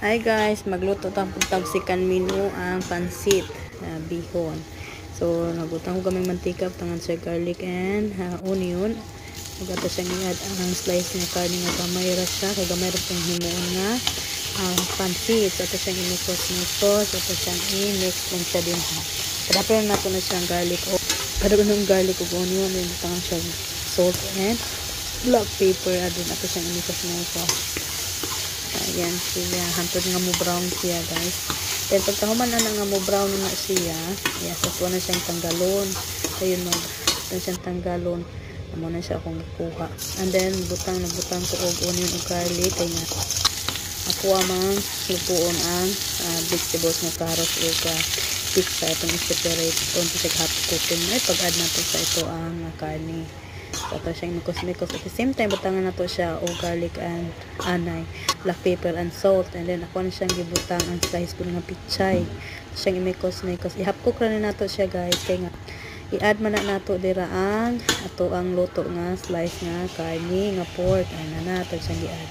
Hi guys, magluto tang pagtagsikan menu ang pansit bihon. So nagutang ko gamay mantika tangan sa garlic and onion. Ug ato siyang i-add ang slice nga karne nga gamay ra siya, kay gamay ra tong himuon nga pansit. So ato siyang imikos-mikos, ato siyang i-mix lang siya din ha. Kadapon nato na siyang garlic o kadaghan ng garlic ug onion and tangan siya salt and black pepper adun ato siyang imikos-mikos. Ayan siya, hantod nga mo brown siya guys. Then pagkahuman na nga mo brown na siya, yes, so na siyang tanggalon. Ayun mo, siyang tanggalon. Amo na siya akong kuha. And then nagbutang ko og onion ug garlic kay nga ako amang lutuon ang vegetables nga carrots ug pizza itong i-separate itong sa hot cooking. Ay pag-add nato sa ito ang karne. So ito siyang mikos-mikos. At the same time, butangan na to siya o garlic and black pepper and salt. And then ako na siyang gibutang ang slice ko nga pichay. Siyang imikos-mikos. I-half-cook na nato siya guys. Kaya nga, i-add man na nato dira ang ato ang luto nga slice nga karni nga pork. Ay na nato siyang i-add.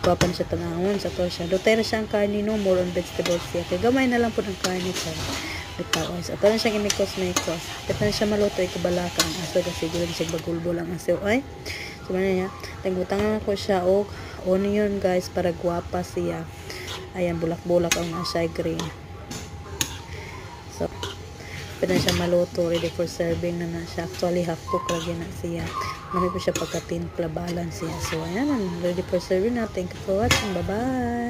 Kuha pa na siya tanahon. Sa to siya. Dutay na siya ang karni no. More on vegetables siya. Kaya gamay na lang po ang karni siya. Bitaw. So, ito na siyang imikos-mikos. Ito na siya maluto, ikabalakang aso kasi siguro siya bagulbo lang aso. Ay, so, niya. Tangutangan ko siya og onion guys para guwapa siya. Ayan, bulak-bulak ang asay green. So, ito na siya maluto, ready for serving na siya. Actually, half cook lagi na siya. Mami po siya pagka-timpla balance siya. So, ayan, ready for serving na. Thank you for watching. Bye-bye!